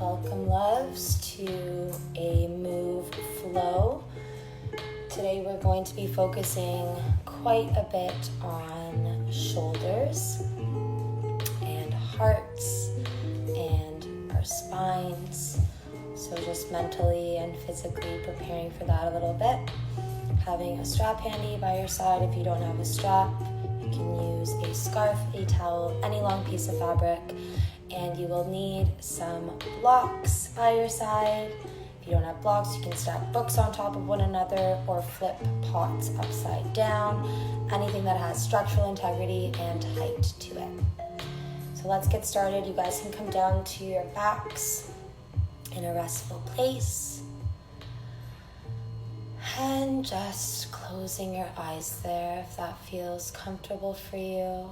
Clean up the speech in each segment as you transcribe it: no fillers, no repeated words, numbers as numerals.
Welcome, loves, to a move flow. Today we're going to be focusing quite a bit on shoulders and hearts and our spines. So just mentally and physically preparing for that a little bit. Having a strap handy by your side. If you don't have a strap, you can use a scarf, a towel, any long piece of fabric. And you will need some blocks by your side. If you don't have blocks, you can stack books on top of one another or flip pots upside down. Anything that has structural integrity and height to it. So let's get started. You guys can come down to your backs in a restful place. And just closing your eyes there if that feels comfortable for you.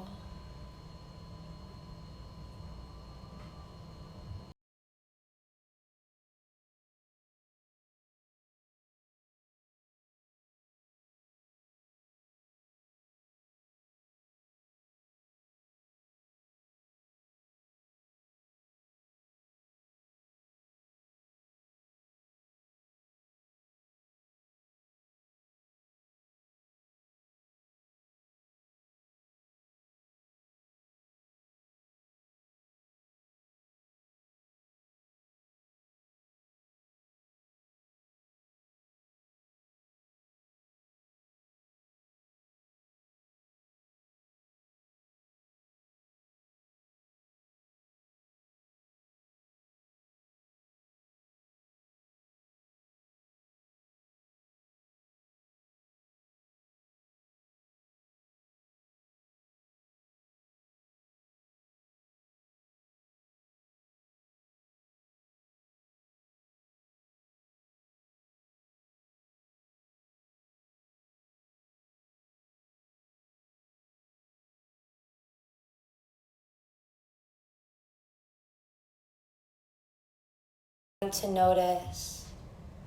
To notice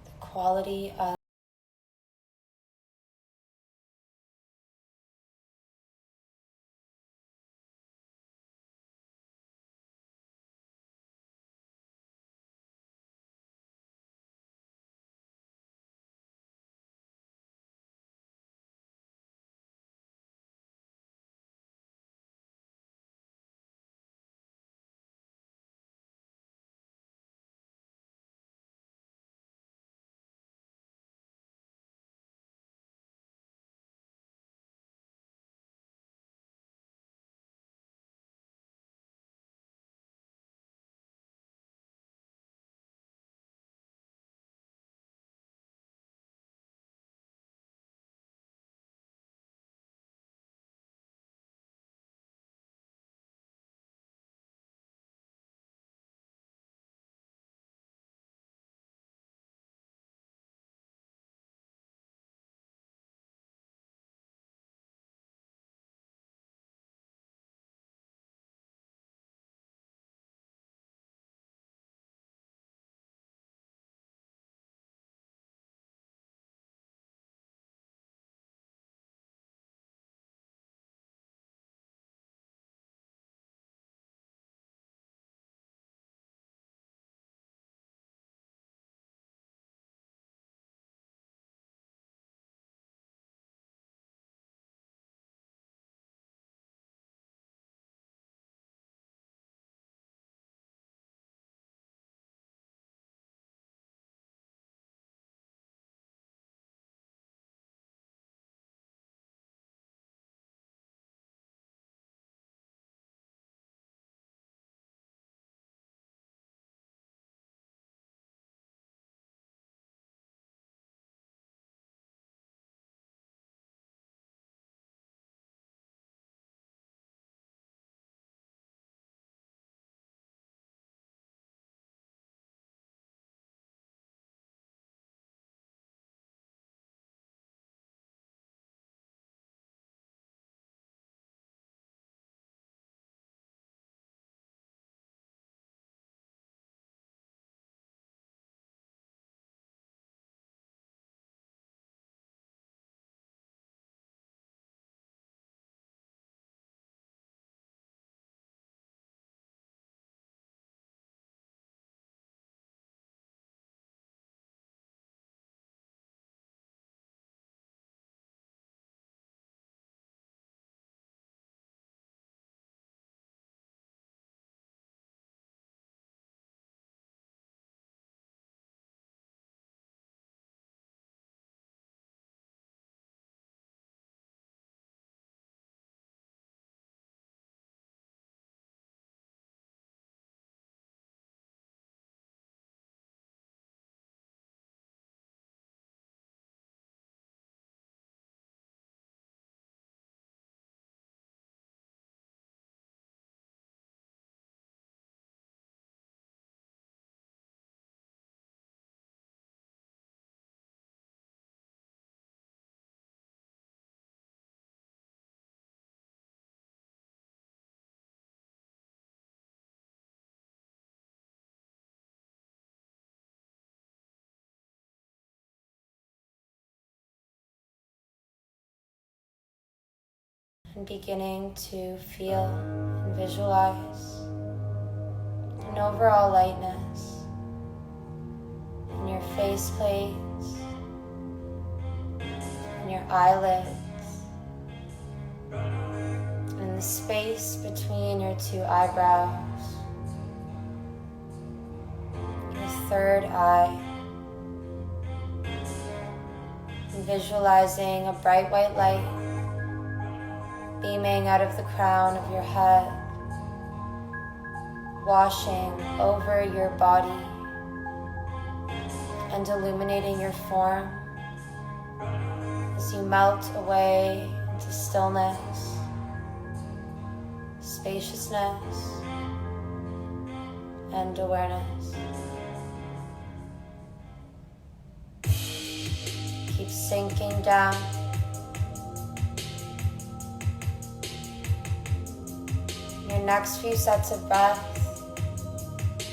the quality of and beginning to feel and visualize an overall lightness in your face plates, in your eyelids, in the space between your two eyebrows, your third eye, and visualizing a bright white light beaming out of the crown of your head, washing over your body and illuminating your form as you melt away into stillness, spaciousness, and awareness. Keep sinking down. Your next few sets of breath,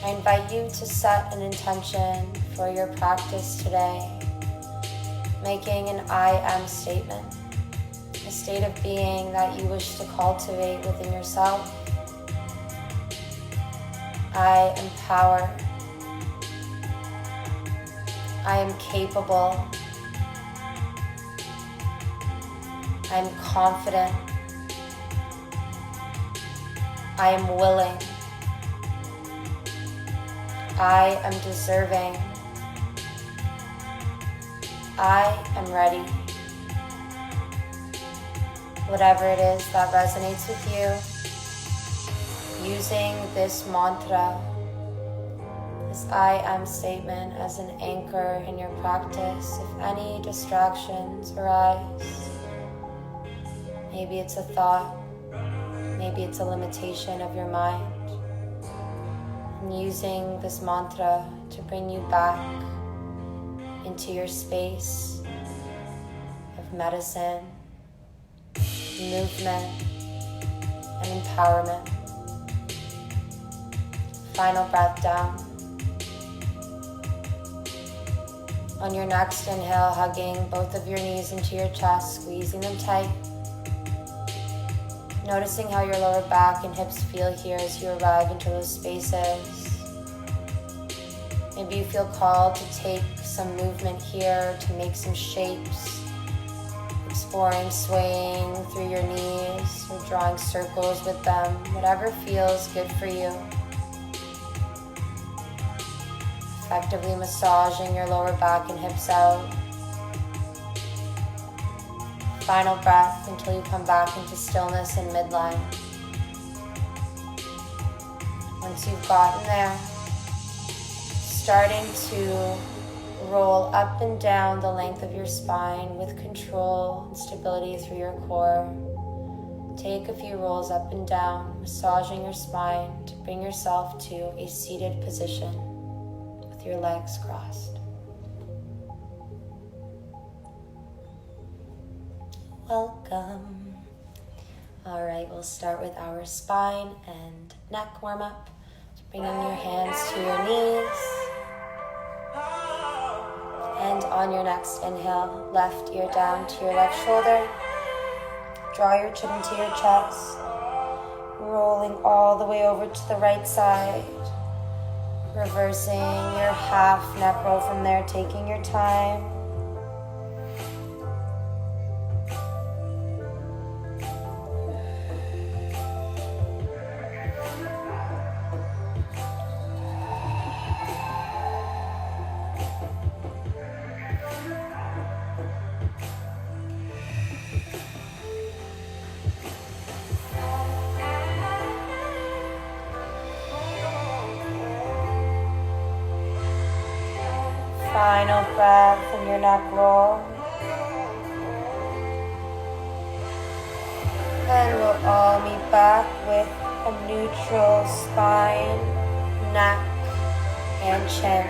I invite you to set an intention for your practice today, making an I am statement, a state of being that you wish to cultivate within yourself. I am power. I am capable. I am confident. I am willing. I am deserving. I am ready. Whatever it is that resonates with you, using this mantra, this I am statement as an anchor in your practice. If any distractions arise, maybe it's a thought, maybe it's a limitation of your mind, and using this mantra to bring you back into your space of medicine, movement, and empowerment. Final breath down. On your next inhale, hugging both of your knees into your chest, squeezing them tight. Noticing how your lower back and hips feel here as you arrive into those spaces. Maybe you feel called to take some movement here, to make some shapes, exploring swaying through your knees or drawing circles with them, whatever feels good for you. Effectively massaging your lower back and hips out. Final breath until you come back into stillness and midline. Once you've gotten there, starting to roll up and down the length of your spine with control and stability through your core. Take a few rolls up and down, massaging your spine to bring yourself to a seated position with your legs crossed. Welcome. All right, we'll start with our spine and neck warm-up. Bringing your hands to your knees. And on your next inhale, left ear down to your left shoulder. Draw your chin into your chest. Rolling all the way over to the right side. Reversing your half neck roll from there, taking your time. Final breath in your neck roll. And we'll all meet back with a neutral spine, neck, and chin.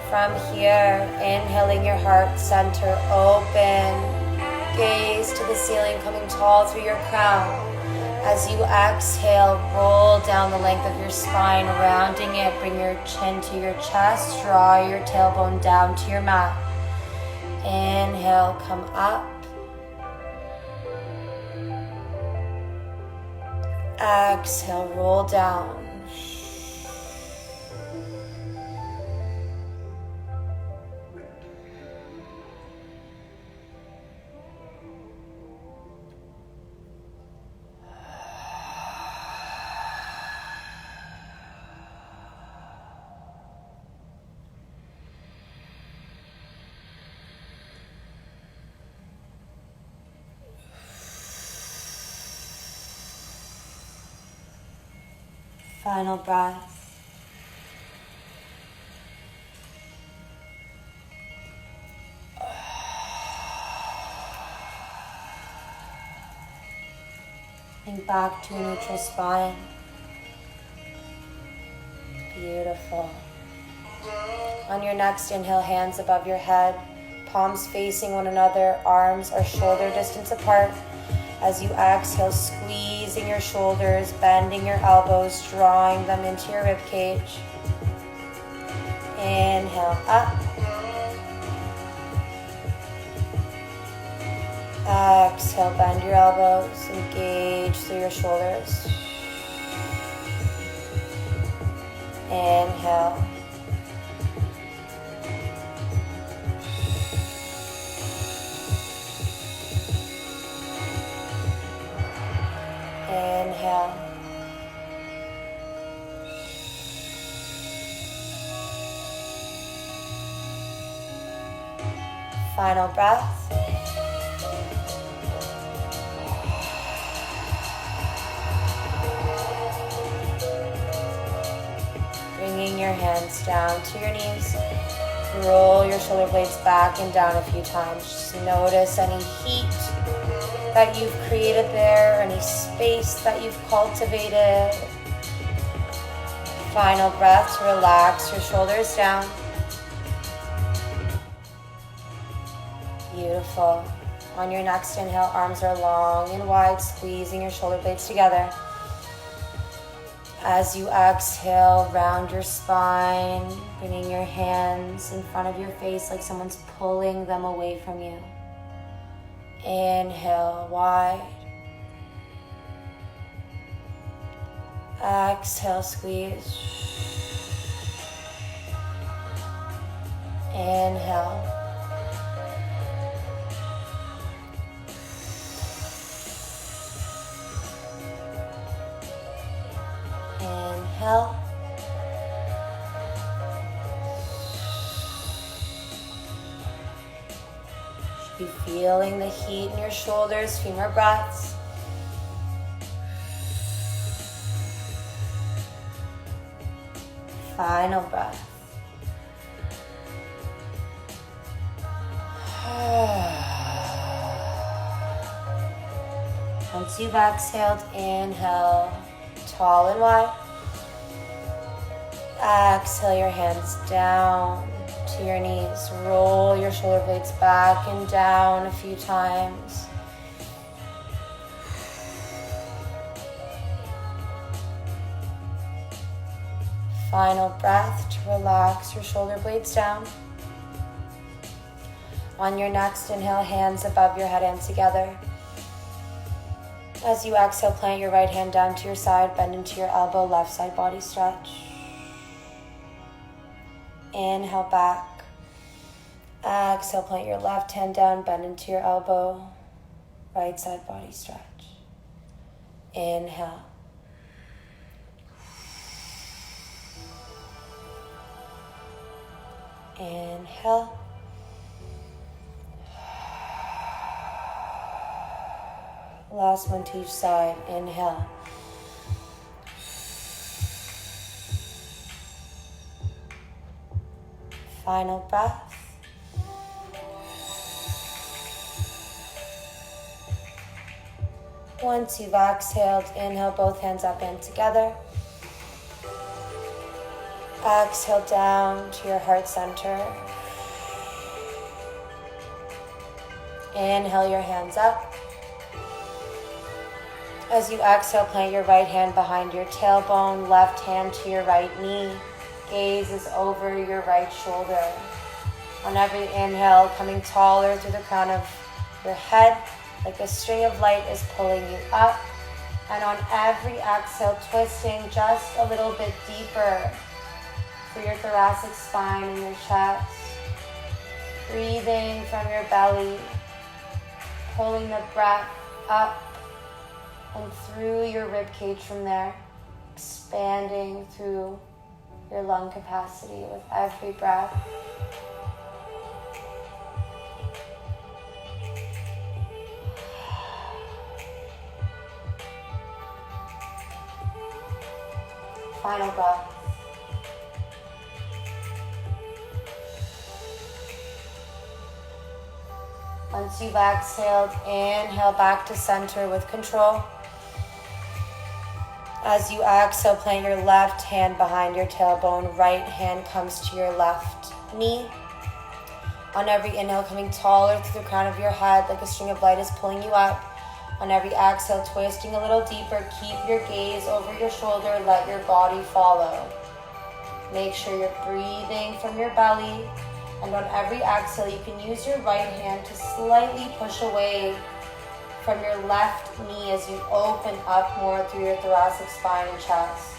From here, inhaling your heart center open. Gaze to the ceiling, coming tall through your crown. As you exhale, roll down the length of your spine, rounding it. Bring your chin to your chest. Draw your tailbone down to your mat. Inhale, come up. Exhale, roll down. Final breath. And back to a neutral spine. Beautiful. On your next inhale, hands above your head, palms facing one another, arms are shoulder distance apart. As you exhale, squeezing your shoulders, bending your elbows, drawing them into your rib cage. Inhale up. Exhale, bend your elbows, engage through your shoulders. Inhale. Inhale. Final breath. Bringing your hands down to your knees. Roll your shoulder blades back and down a few times. Just notice any heat that you've created there, any space that you've cultivated. Final breath to relax your shoulders down. Beautiful. On your next inhale, arms are long and wide, squeezing your shoulder blades together. As you exhale, round your spine, bringing your hands in front of your face like someone's pulling them away from you. Inhale, wide. Exhale, squeeze. Inhale. Inhale. Be feeling the heat in your shoulders, few more breaths. Final breath. Once you've exhaled, inhale, tall and wide. Exhale your hands down to your knees. Roll your shoulder blades back and down a few times. Final breath to relax your shoulder blades down. On your next inhale, hands above your head and together. As you exhale, plant your right hand down to your side, bend into your elbow, left side body stretch. Inhale back. Exhale, plant your left hand down, bend into your elbow, right side body stretch. Inhale. Inhale. Last one to each side. Inhale. Final breath. Once you've exhaled, inhale both hands up and together. Exhale down to your heart center. Inhale your hands up. As you exhale, plant your right hand behind your tailbone, left hand to your right knee. Gaze is over your right shoulder. On every inhale, coming taller through the crown of your head, like a string of light is pulling you up. And on every exhale, twisting just a little bit deeper through your thoracic spine and your chest. Breathing from your belly, pulling the breath up and through your rib cage from there, expanding through your lung capacity with every breath. Final breath. Once you've exhaled, inhale back to center with control. As you exhale, plant your left hand behind your tailbone. Right hand comes to your left knee. On every inhale, coming taller through the crown of your head like a string of light is pulling you up. On every exhale, twisting a little deeper. Keep your gaze over your shoulder. Let your body follow. Make sure you're breathing from your belly. And on every exhale, you can use your right hand to slightly push away from your left knee as you open up more through your thoracic spine and chest.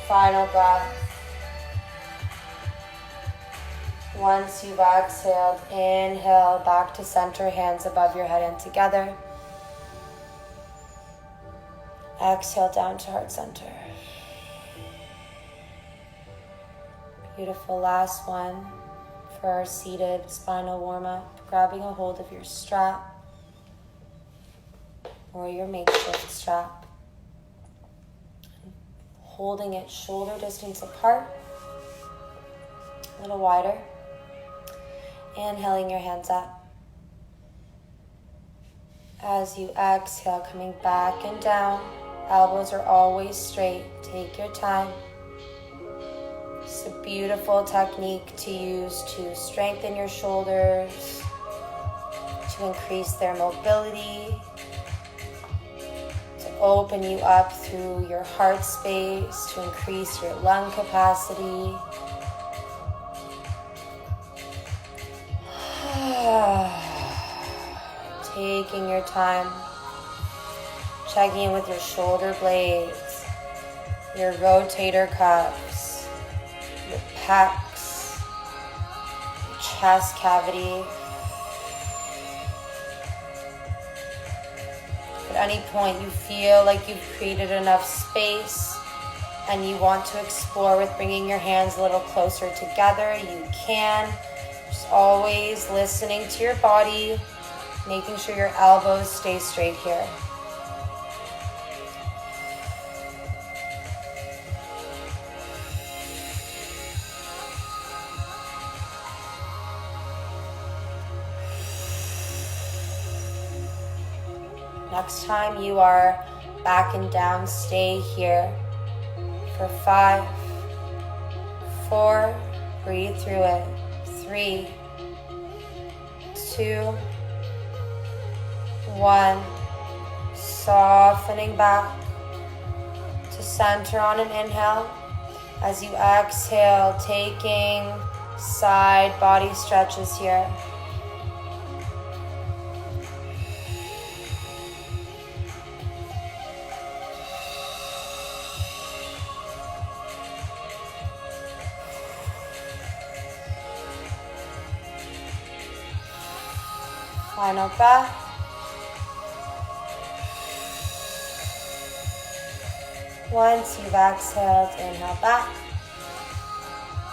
Final breath. Once you've exhaled, inhale back to center, hands above your head and together. Exhale down to heart center. Beautiful. Last one for our seated spinal warm-up. Grabbing a hold of your strap or your makeshift strap. Holding it shoulder distance apart, a little wider. Inhaling your hands up. As you exhale, coming back and down. Elbows are always straight. Take your time. It's a beautiful technique to use to strengthen your shoulders, to increase their mobility, to open you up through your heart space, to increase your lung capacity. Taking your time, checking in with your shoulder blades, your rotator cuffs, your pecs, your chest cavity. At any point you feel like you've created enough space and you want to explore with bringing your hands a little closer together, you can. Just always listening to your body, making sure your elbows stay straight here. Next time you are back and down, stay here for 5, 4, breathe through it, 3, 2, 1, softening back to center on an inhale. As you exhale, taking side body stretches here. Final breath. Once you've exhaled, inhale back.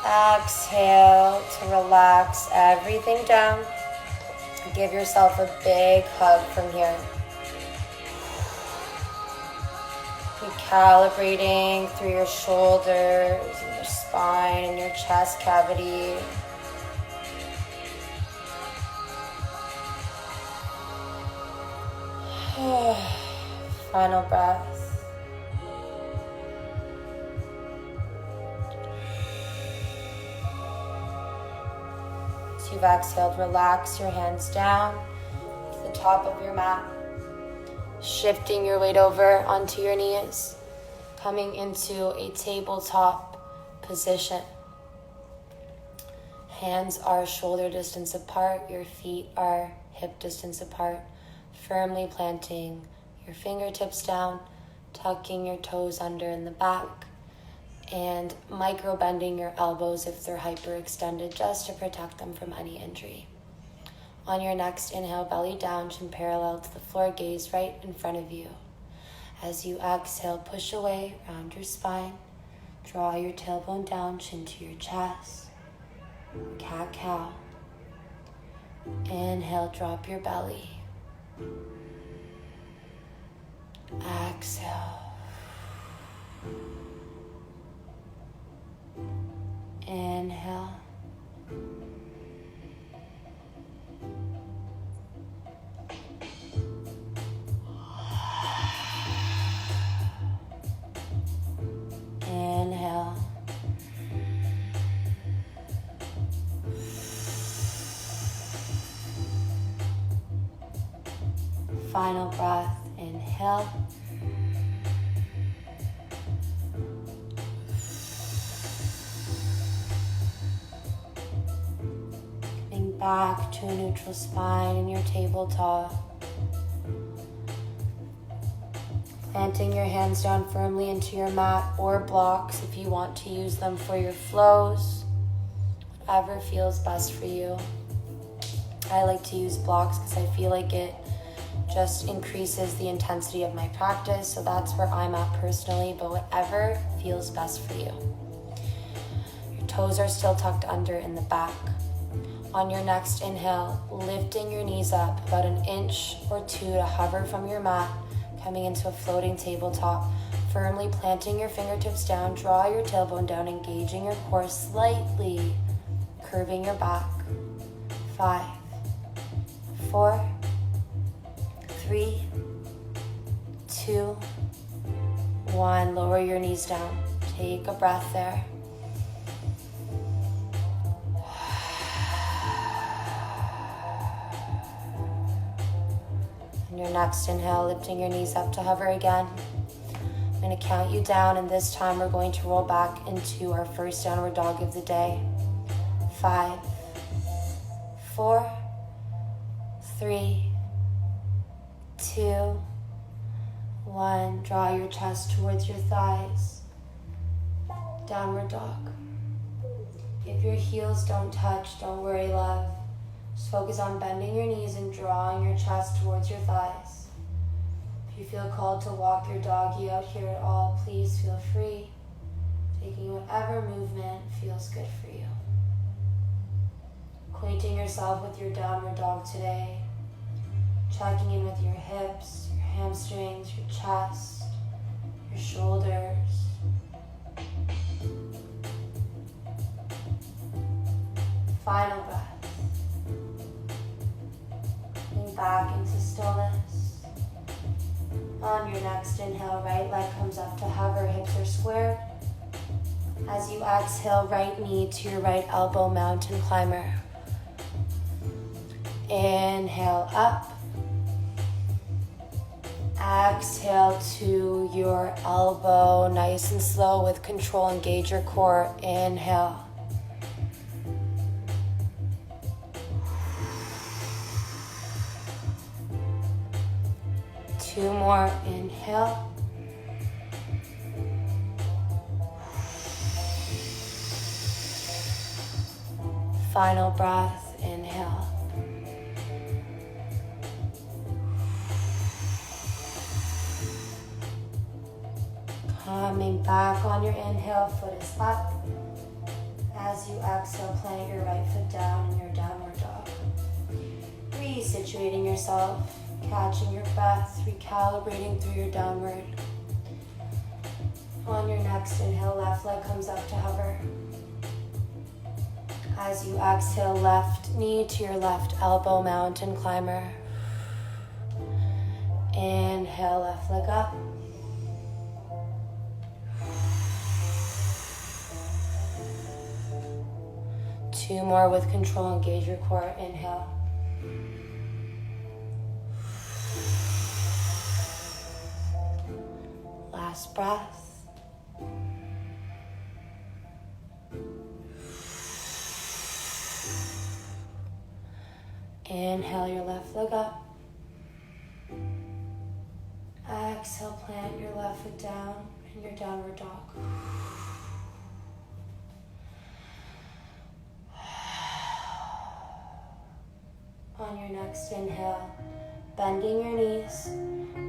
Exhale to relax everything down. Give yourself a big hug from here. Recalibrating through your shoulders, and your spine, and your chest cavity. Final breath. As you've exhaled, relax your hands down to the top of your mat. Shifting your weight over onto your knees, coming into a tabletop position. Hands are shoulder distance apart, your feet are hip distance apart, firmly planting your fingertips down, tucking your toes under in the back, and micro bending your elbows if they're hyperextended, just to protect them from any injury. On your next inhale, belly down, chin parallel to the floor, gaze right in front of you. As you exhale, push away, round your spine, draw your tailbone down, chin to your chest, cat-cow. Inhale, drop your belly. Exhale. Inhale. Inhale. Final breath, inhale. Coming back to a neutral spine in your tabletop. Planting your hands down firmly into your mat or blocks if you want to use them for your flows. Whatever feels best for you. I like to use blocks because I feel like it just increases the intensity of my practice, so that's where I'm at personally, but whatever feels best for you. Your toes are still tucked under in the back. On your next inhale, lifting your knees up about an inch or two to hover from your mat, coming into a floating tabletop, firmly planting your fingertips down, draw your tailbone down, engaging your core slightly, curving your back. 5, 4, 3, 2, 1. Lower your knees down. Take a breath there. On your next inhale, lifting your knees up to hover again. I'm going to count you down, and this time we're going to roll back into our first downward dog of the day. 5, 4, 3, 2, 1. Draw your chest towards your thighs. Downward dog. If your heels don't touch, don't worry, love. Just focus on bending your knees and drawing your chest towards your thighs. If you feel called to walk your doggy out here at all, please feel free, taking whatever movement feels good for you. Acquainting yourself with your downward dog today. Checking in with your hips, your hamstrings, your chest, your shoulders. Final breath. Coming back into stillness. On your next inhale, right leg comes up to hover, hips are squared. As you exhale, right knee to your right elbow, mountain climber. Inhale up. Exhale to your elbow, nice and slow with control. Engage your core. Inhale. Two more. Inhale. Final breath. Inhale. Coming back on your inhale, foot is up. As you exhale, plant your right foot down in your downward dog. Resituating yourself, catching your breath, recalibrating through your downward. On your next inhale, left leg comes up to hover. As you exhale, left knee to your left elbow, mountain climber. Inhale, left leg up. Two more with control. Engage your core. Inhale. last breath. Inhale your left leg up. Exhale, plant your left foot down in your downward dog. On your next inhale, bending your knees,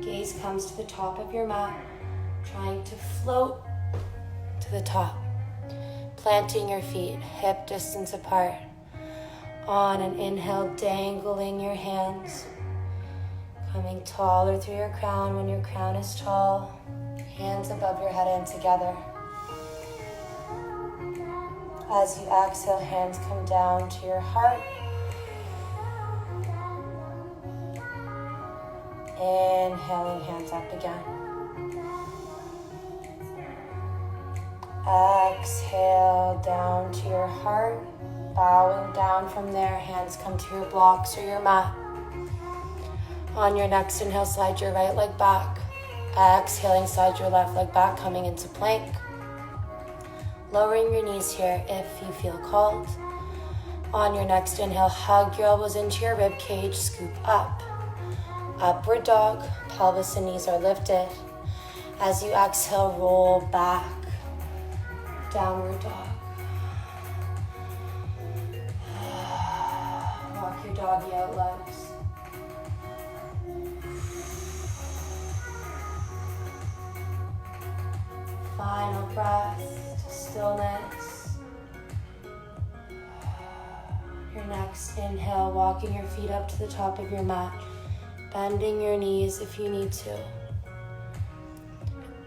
gaze comes to the top of your mat, trying to float to the top. Planting your feet hip distance apart. On an inhale, dangling your hands, coming taller through your crown when your crown is tall, hands above your head and together. As you exhale, hands come down to your heart. Inhaling, hands up again. Exhale, down to your heart. Bowing down from there, hands come to your blocks or your mat. On your next inhale, slide your right leg back. Exhaling, slide your left leg back, coming into plank. Lowering your knees here if you feel called. On your next inhale, hug your elbows into your rib cage, scoop up. Upward dog, pelvis and knees are lifted. As you exhale, roll back. Downward dog. Walk your doggy out legs. Final breath to stillness. Your next inhale, walking your feet up to the top of your mat. Bending your knees if you need to.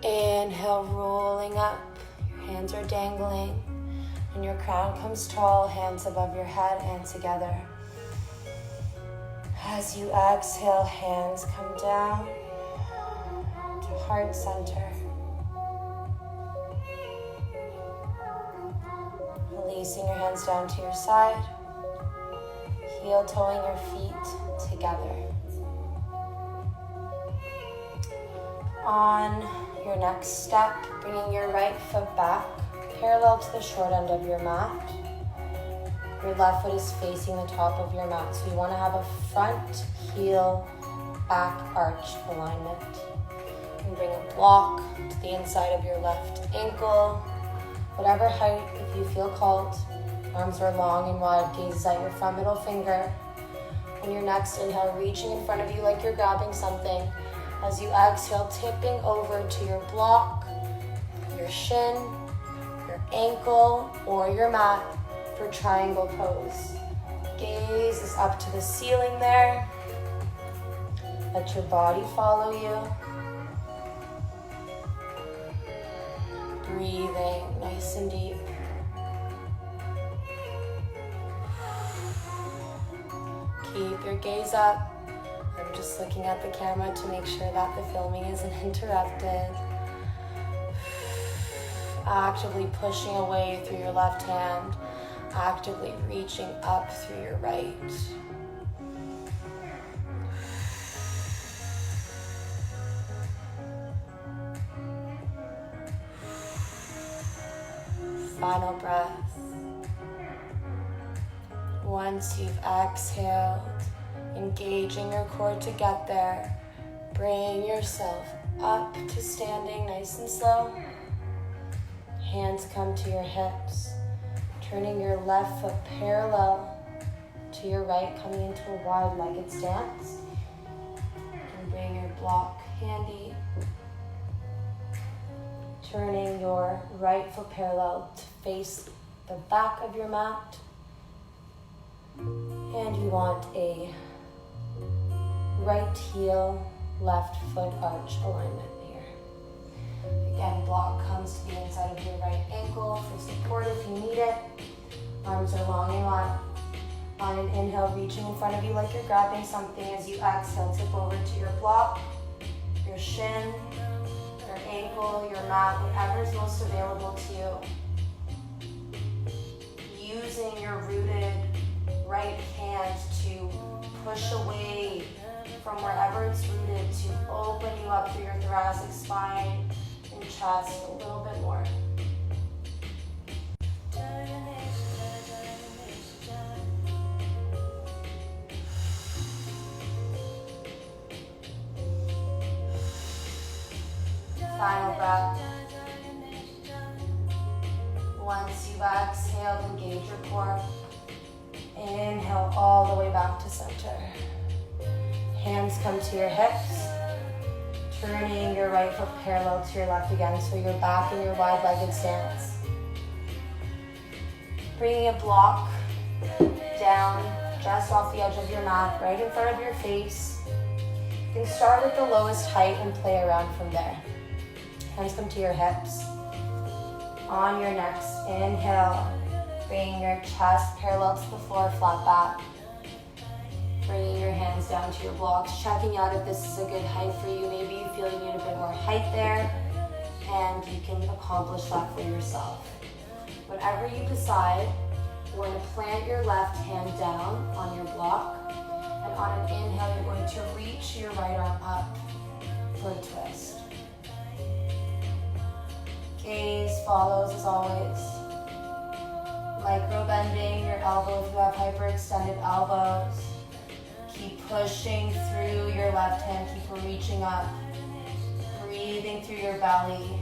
Inhale, rolling up. Your hands are dangling. And your crown comes tall, hands above your head and together. As you exhale, hands come down to heart center. Releasing your hands down to your side. Heel toeing your feet together. On your next step, bringing your right foot back, parallel to the short end of your mat. Your left foot is facing the top of your mat, so you want to have a front heel, back arch alignment. You can bring a block to the inside of your left ankle, whatever height if you feel called. Arms are long and wide, gaze at your front middle finger. On your next inhale, reaching in front of you like you're grabbing something. As you exhale, tipping over to your block, your shin, your ankle, or your mat for triangle pose. Gaze is up to the ceiling there. Let your body follow you. Breathing nice and deep. Keep your gaze up. I'm just looking at the camera to make sure that the filming isn't interrupted. Actively pushing away through your left hand. Actively reaching up through your right. Final breath. Once you've exhaled, engaging your core to get there, bring yourself up to standing nice and slow. Hands come to your hips, turning your left foot parallel to your right, coming into a wide-legged stance. You can bring your block handy, turning your right foot parallel to face the back of your mat. And you want a right heel, left foot arch alignment here. Again, block comes to the inside of your right ankle for support if you need it. Arms are long and wide. On an inhale, reaching in front of you like you're grabbing something. As you exhale, tip over to your block, your shin, your ankle, your mat, whatever is most available to you. Using your rooted right hand to push away from wherever it's rooted to open you up through your thoracic spine, chest a little bit more. Final breath. Once you've exhaled, engage your core. Inhale all the way back to center. Hands come to your hips. Turning your right foot parallel to your left again, so you're back in your wide-legged stance. Bringing a block down just off the edge of your mat, right in front of your face. You can start at the lowest height and play around from there. Hands come to your hips. On your next inhale, bringing your chest parallel to the floor, flat back. Bringing your hands down to your blocks, checking out if this is a good height for you. Maybe you feel you need a bit more height there, and you can accomplish that for yourself. Whatever you decide, you're going to plant your left hand down on your block, and on an inhale, you're going to reach your right arm up for a twist. Gaze follows as always. Micro bending your elbow if you have hyperextended elbows. Keep pushing through your left hand, keep reaching up. Breathing through your belly.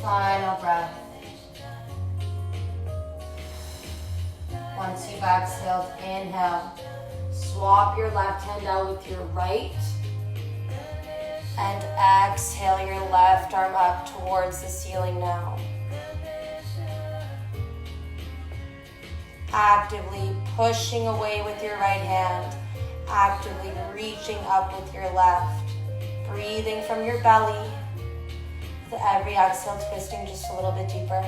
Final breath. Once you've exhaled, inhale. Swap your left hand out with your right. And exhale your left arm up towards the ceiling now. Actively pushing away with your right hand. Actively reaching up with your left. Breathing from your belly. With every exhale, twisting just a little bit deeper.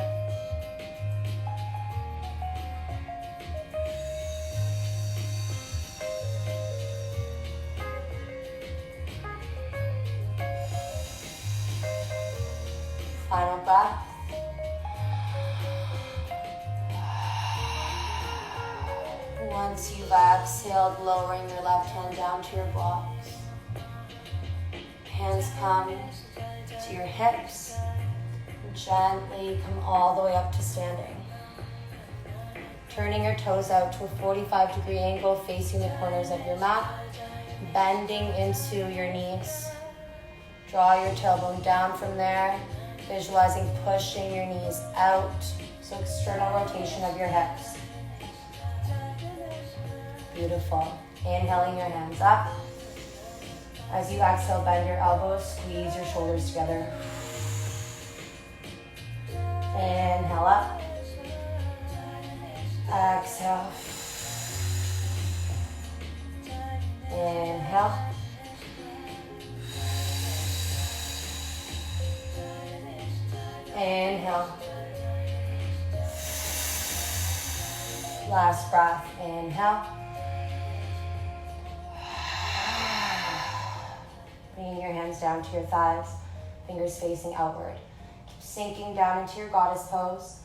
Final breath. Once you've exhaled, lowering your left hand down to your blocks. Hands come to your hips. Gently come all the way up to standing. Turning your toes out to a 45-degree angle facing the corners of your mat. Bending into your knees. Draw your tailbone down from there. Visualizing pushing your knees out. So external rotation of your hips. Beautiful. Inhaling your hands up. As you exhale, bend your elbows, squeeze your shoulders together. Inhale up. Exhale. Inhale. Inhale. Last breath. Inhale. Bringing your hands down to your thighs, fingers facing outward. Keep sinking down into your goddess pose.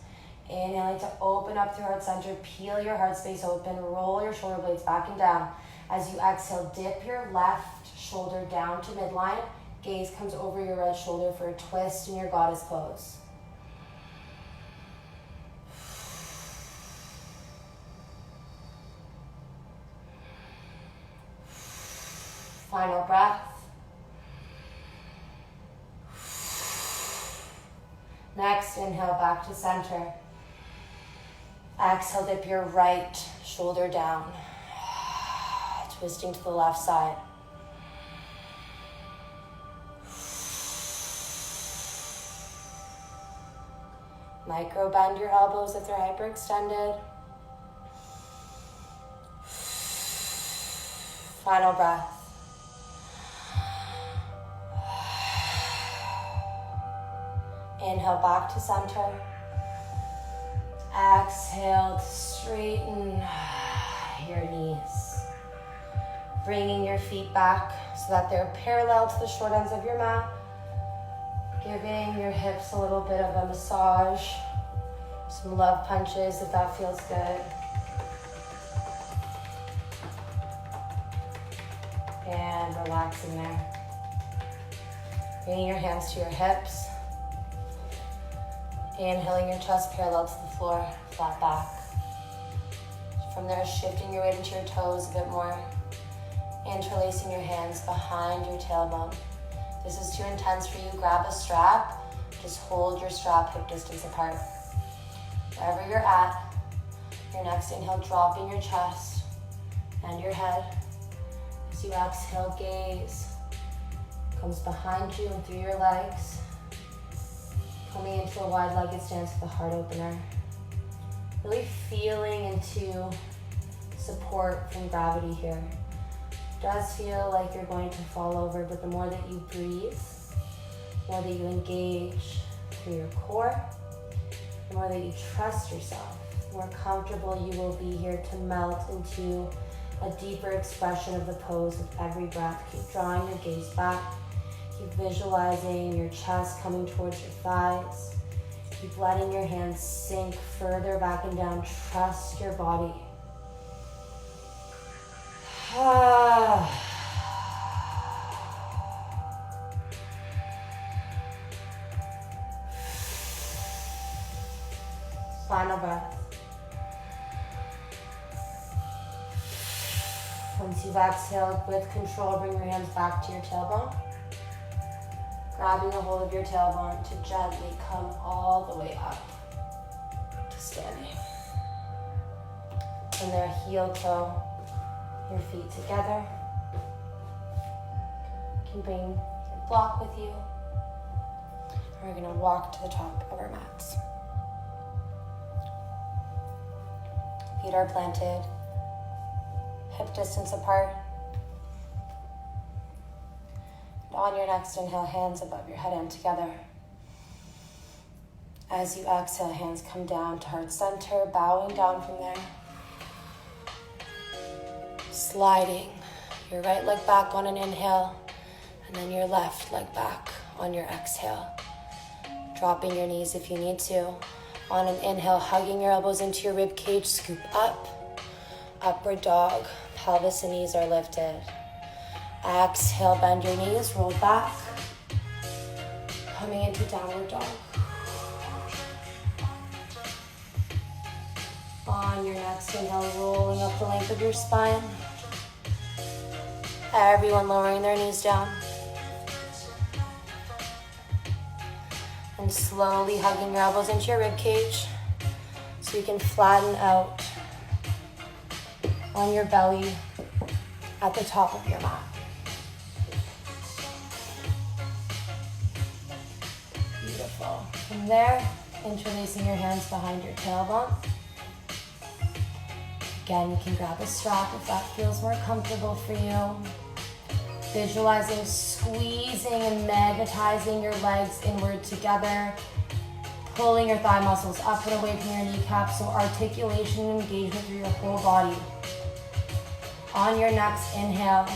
Inhaling to open up through heart center, peel your heart space open, roll your shoulder blades back and down. As you exhale, dip your left shoulder down to midline. Gaze comes over your right shoulder for a twist in your goddess pose. Final breath. Next, inhale back to center. Exhale, dip your right shoulder down. Twisting to the left side. Micro bend your elbows if they're hyperextended. Final breath. Inhale back to center. Exhale to straighten your knees. Bringing your feet back so that they're parallel to the short ends of your mat. Giving your hips a little bit of a massage. Some love punches if that feels good. And relaxing there. Bringing your hands to your hips. Inhaling your chest parallel to the floor, flat back. From there, shifting your weight into your toes a bit more. Interlacing your hands behind your tailbone. This is too intense for you. Grab a strap. Just hold your strap hip distance apart. Wherever you're at, your next inhale, dropping your chest and your head. As you exhale, gaze comes behind you and through your legs. Coming into a wide-legged stance with a heart opener. Really feeling into support from gravity here. It does feel like you're going to fall over, but the more that you breathe, the more that you engage through your core, the more that you trust yourself, the more comfortable you will be here to melt into a deeper expression of the pose with every breath. Keep drawing your gaze back. Keep visualizing your chest coming towards your thighs. Keep letting your hands sink further back and down. Trust your body. Final breath. Once you've exhaled with control, bring your hands back to your tailbone. Grabbing a hold of your tailbone to gently come all the way up to standing. From there, heel toe, your feet together. You can bring your block with you. And we're gonna walk to the top of our mats. Feet are planted, hip distance apart. And on your next inhale, hands above your head and together. As you exhale, hands come down to heart center, bowing down from there. Sliding your right leg back on an inhale, and then your left leg back on your exhale. Dropping your knees if you need to. On an inhale, hugging your elbows into your rib cage, scoop up. Upward dog, pelvis and knees are lifted. Exhale, bend your knees, roll back. Coming into downward dog. On your next inhale, rolling up the length of your spine. Everyone lowering their knees down. And slowly hugging your elbows into your rib cage so you can flatten out on your belly at the top of your mat. Beautiful. From there, interlacing your hands behind your tailbone. Again, you can grab a strap if that feels more comfortable for you. Visualizing, squeezing and magnetizing your legs inward together. Pulling your thigh muscles up and away from your kneecaps, so articulation and engagement through your whole body. On your next inhale,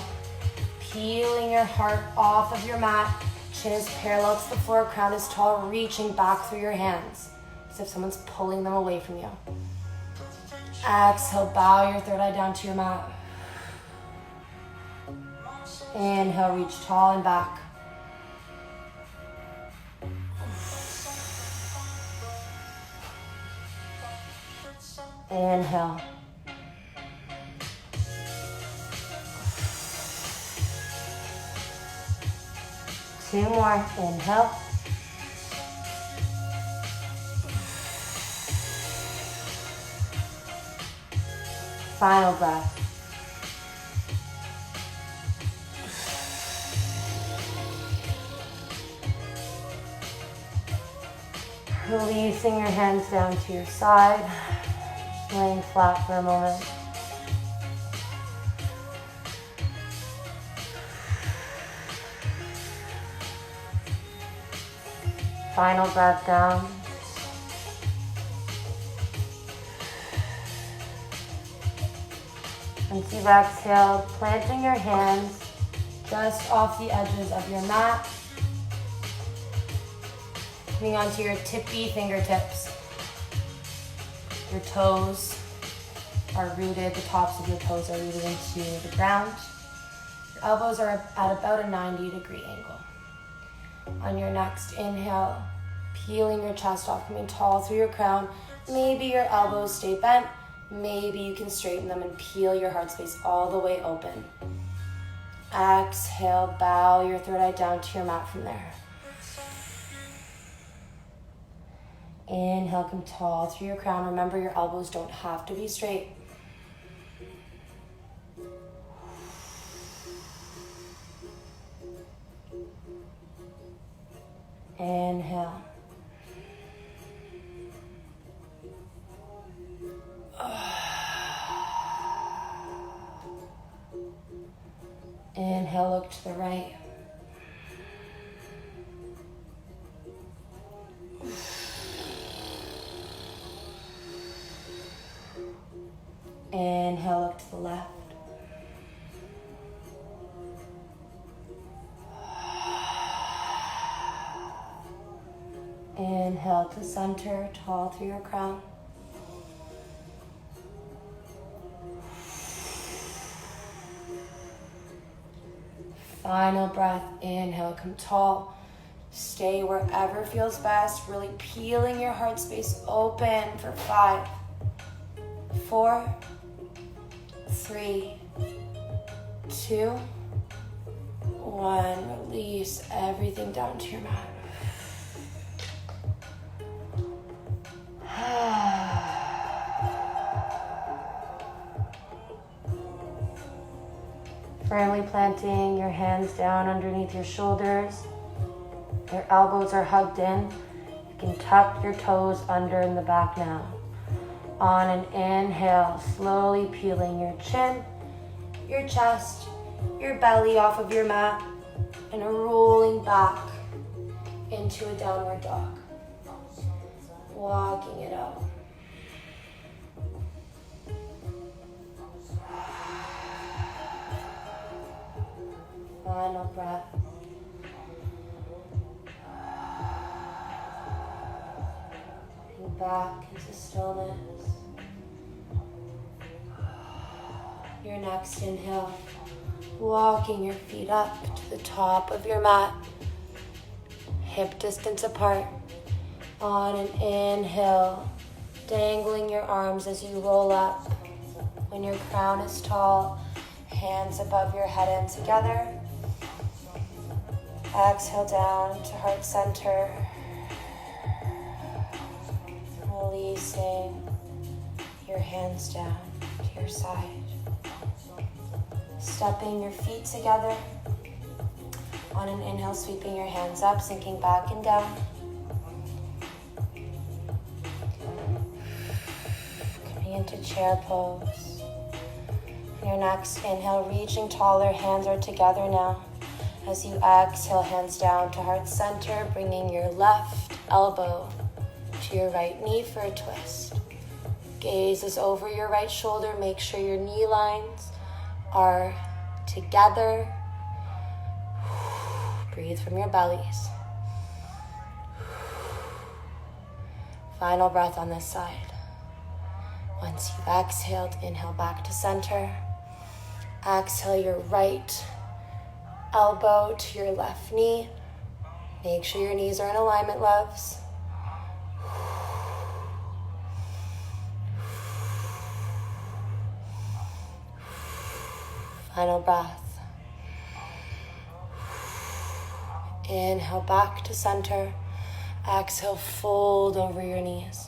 peeling your heart off of your mat. Chin is parallel to the floor, crown is tall, reaching back through your hands as if someone's pulling them away from you. Exhale, bow your third eye down to your mat. Inhale, reach tall and back. Inhale. Two more. Inhale. Final breath. Releasing your hands down to your side, laying flat for a moment. Final breath down. Once you've exhaled, planting your hands just off the edges of your mat. Coming onto your tippy fingertips. Your toes are rooted, the tops of your toes are rooted into the ground. Your elbows are at about a 90-degree angle. On your next inhale, peeling your chest off, coming tall through your crown. Maybe your elbows stay bent. Maybe you can straighten them and peel your heart space all the way open. Exhale, bow your third eye down to your mat from there. Inhale, come tall through your crown. Remember, your elbows don't have to be straight. Inhale. Inhale, look to the right. Inhale, look to the left. Inhale to center, tall through your crown. Final breath, inhale, come tall. Stay wherever feels best, really peeling your heart space open for 5, 4, 3, 2, 1. Release everything down to your mat. Firmly planting your hands down underneath your shoulders. Your elbows are hugged in. You can tuck your toes under in the back now. On an inhale, slowly peeling your chin, your chest, your belly off of your mat, and rolling back into a downward dog. Walking it out. Final breath. Back into stillness. Your next inhale, walking your feet up to the top of your mat, hip distance apart. On an inhale, dangling your arms as you roll up. When your crown is tall, hands above your head and together. Exhale down to heart center. Releasing your hands down to your side. Stepping your feet together. On an inhale, sweeping your hands up, sinking back and down. Coming into chair pose. Your next inhale, reaching taller, hands are together now. As you exhale, hands down to heart center, bringing your left elbow to your right knee for a twist. Gaze is over your right shoulder. Make sure your knee lines are together. Breathe from your bellies. Final breath on this side. Once you've exhaled, inhale back to center. Exhale your right elbow to your left knee. Make sure your knees are in alignment, loves. Final breath. Inhale back to center. Exhale, fold over your knees.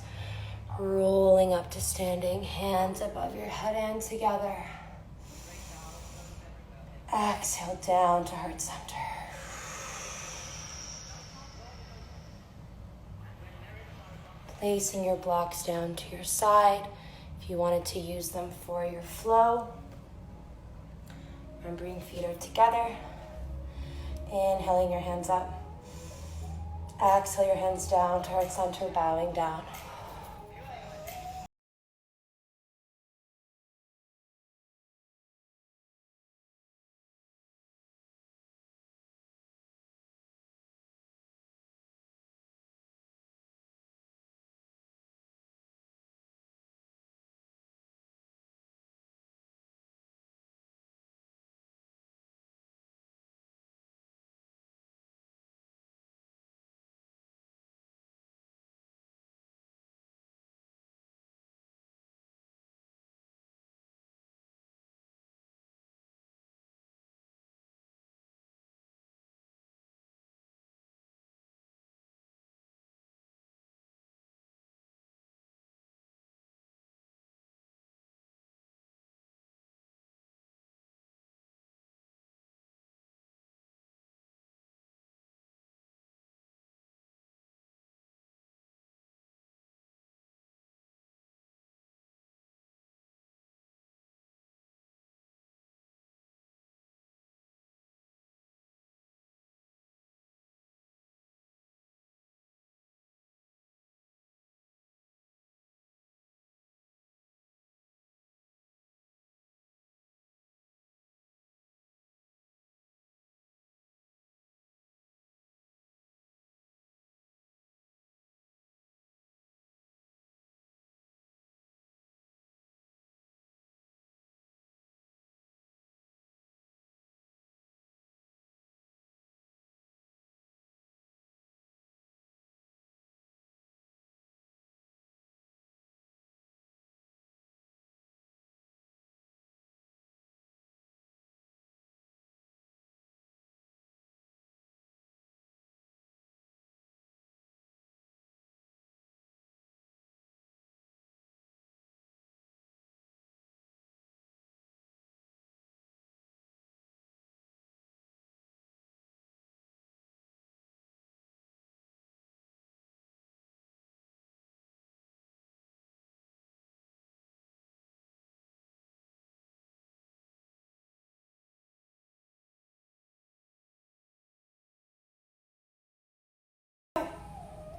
Rolling up to standing, hands above your head and together. Exhale down to heart center. Placing your blocks down to your side if you wanted to use them for your flow. Remembering feet are together. Inhaling your hands up. Exhale your hands down to heart center, bowing down.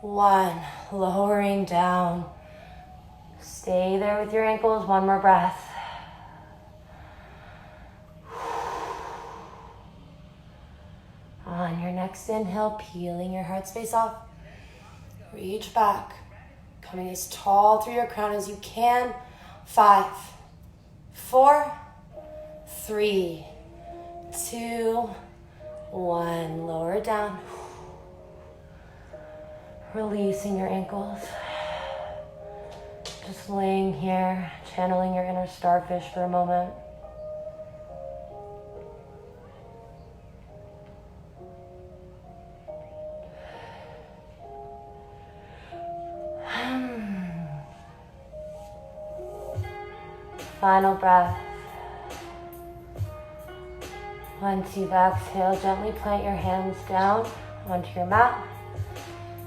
1, lowering down. Stay there with your ankles, 1 more breath. On your next inhale, peeling your heart space off. Reach back, coming as tall through your crown as you can. 5, 4, 3, 2, 1. Lower down. Releasing your ankles. Just laying here, channeling your inner starfish for a moment. Final breath. Once you've exhaled, gently plant your hands down onto your mat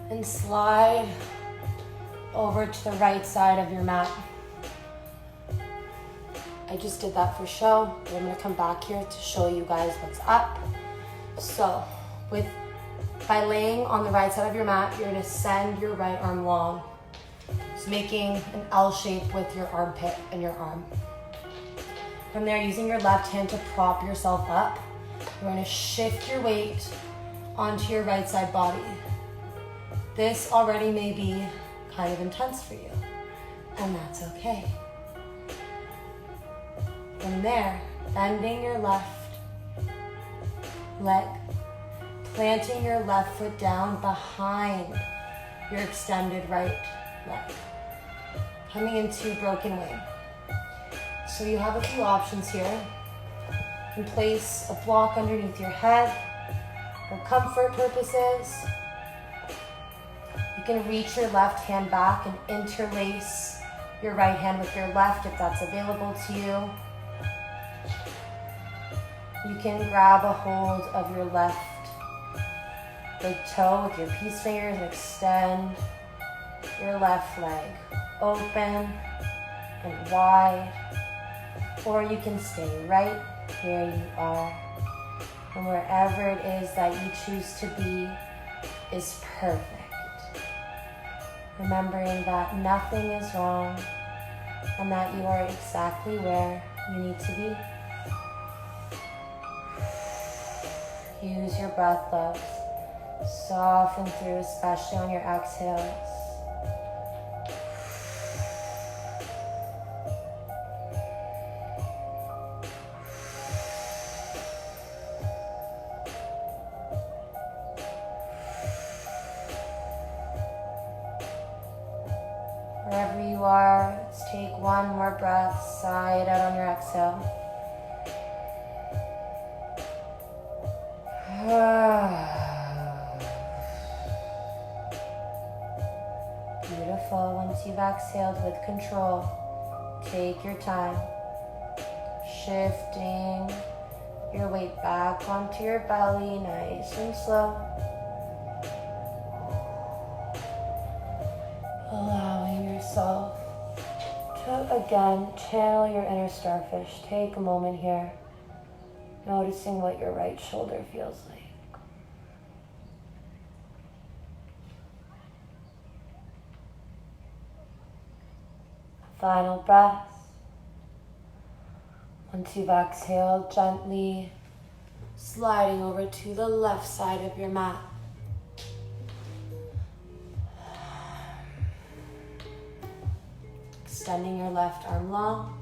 and slide over to the right side of your mat. I just did that for show, but I'm gonna come back here to show you guys what's up. So, by laying on the right side of your mat, you're gonna send your right arm long. So making an L shape with your armpit and your arm. From there, using your left hand to prop yourself up, you're gonna shift your weight onto your right side body. This already may be kind of intense for you, and that's okay. From there, bending your left leg, planting your left foot down behind your extended right leg, coming into broken wing. So you have a few options here. You can place a block underneath your head for comfort purposes. You can reach your left hand back and interlace your right hand with your left if that's available to you. You can grab a hold of your left big toe with your peace fingers and extend your left leg open and wide. Or you can stay right where you are. And wherever it is that you choose to be is perfect. Remembering that nothing is wrong and that you are exactly where you need to be. Use your breath, loves. Soften through, especially on your exhales. Wherever you are, let's take 1 more breath, sigh it out on your exhale. Beautiful. Once you've exhaled with control, take your time, shifting your weight back onto your belly, nice and slow. Allowing yourself to again channel your inner starfish. Take a moment here, noticing what your right shoulder feels like. Final breath. Once you've exhaled, gently sliding over to the left side of your mat. Extending your left arm long.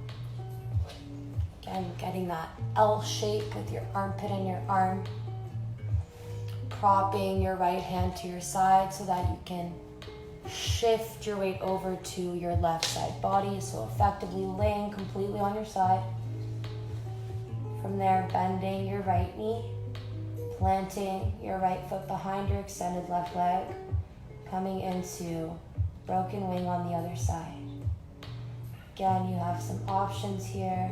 Again, getting that L shape with your armpit and your arm. Propping your right hand to your side so that you can shift your weight over to your left side body. So effectively laying completely on your side. From there, bending your right knee, planting your right foot behind your extended left leg, coming into broken wing on the other side. Again, you have some options here.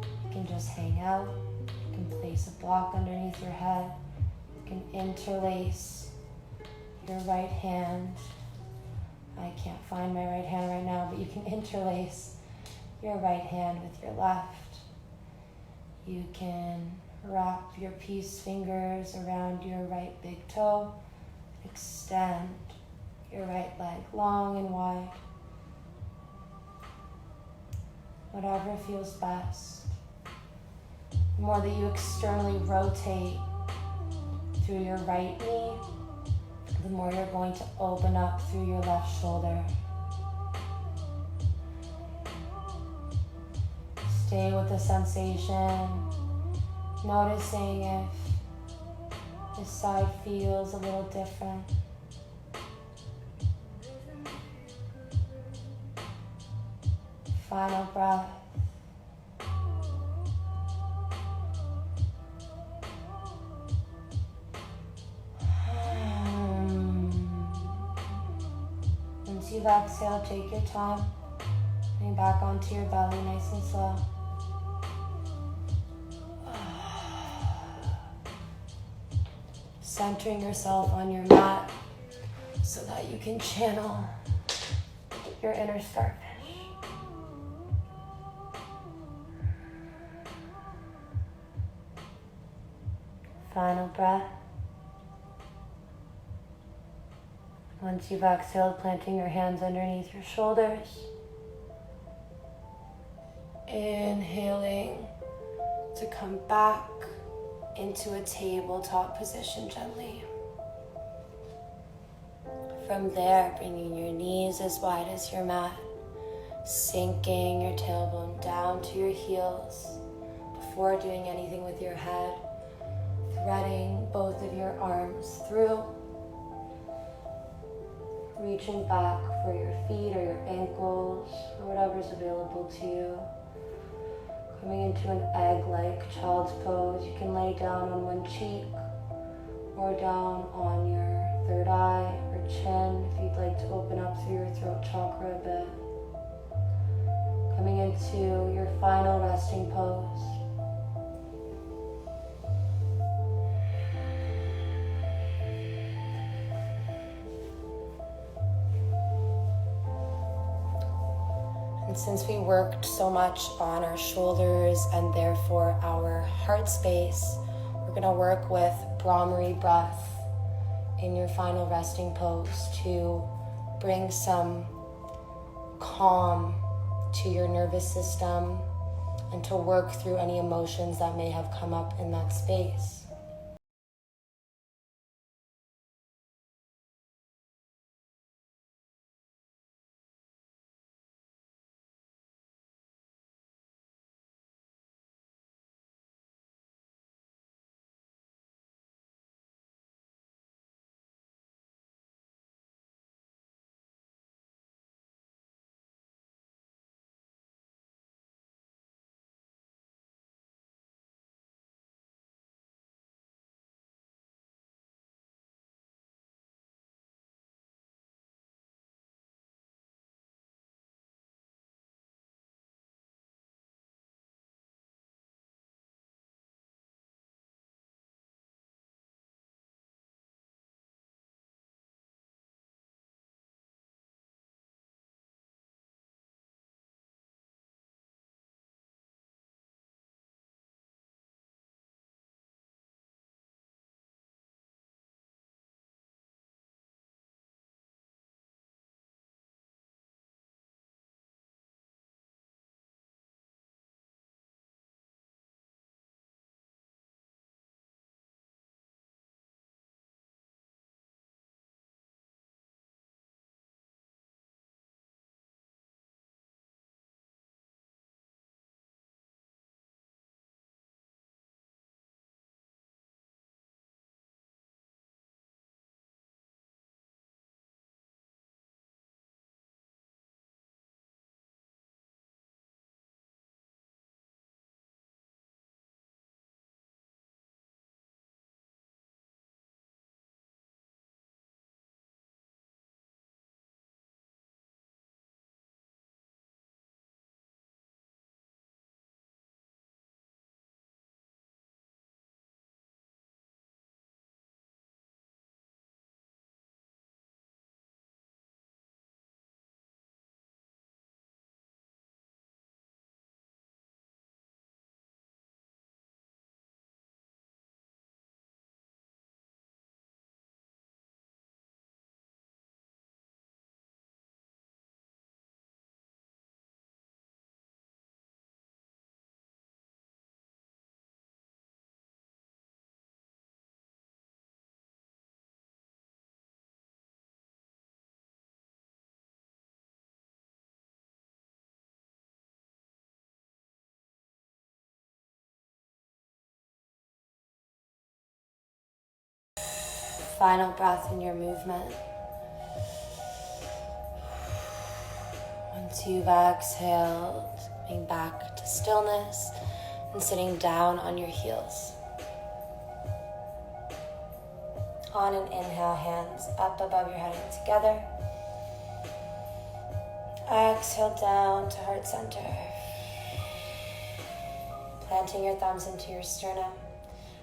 You can just hang out. You can place a block underneath your head. You can interlace your right hand. I can't find my right hand right now, but you can interlace your right hand with your left. You can wrap your peace fingers around your right big toe. Extend your right leg long and wide. Whatever feels best. The more that you externally rotate through your right knee, the more you're going to open up through your left shoulder. Stay with the sensation, noticing if this side feels a little different. Final breath. Once you've exhaled, take your time. Coming back onto your belly nice and slow. Centering yourself on your mat so that you can channel your inner starfish. Final breath. Once you've exhaled, planting your hands underneath your shoulders. Inhaling to come back into a tabletop position gently. From there, bringing your knees as wide as your mat, sinking your tailbone down to your heels before doing anything with your head, threading both of your arms through, reaching back for your feet or your ankles or whatever's available to you. Coming into an egg-like child's pose. You can lay down on one cheek or down on your third eye or chin if you'd like to open up through your throat chakra a bit. Coming into your final resting pose. And since we worked so much on our shoulders and therefore our heart space, we're going to work with Brahmari breath in your final resting pose to bring some calm to your nervous system and to work through any emotions that may have come up in that space. final breath in your movement. Once you've exhaled, coming back to stillness and sitting down on your heels. On an inhale, hands up above your head and together. Exhale down to heart center. Planting your thumbs into your sternum.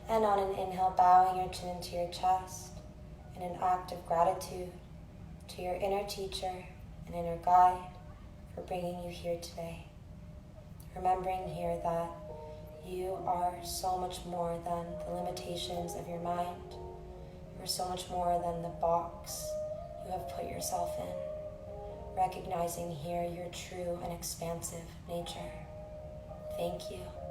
And on an inhale, bowing your chin into your chest in an act of gratitude to your inner teacher and inner guide for bringing you here today. Remembering here that you are so much more than the limitations of your mind. You're so much more than the box you have put yourself in. Recognizing here your true and expansive nature. Thank you.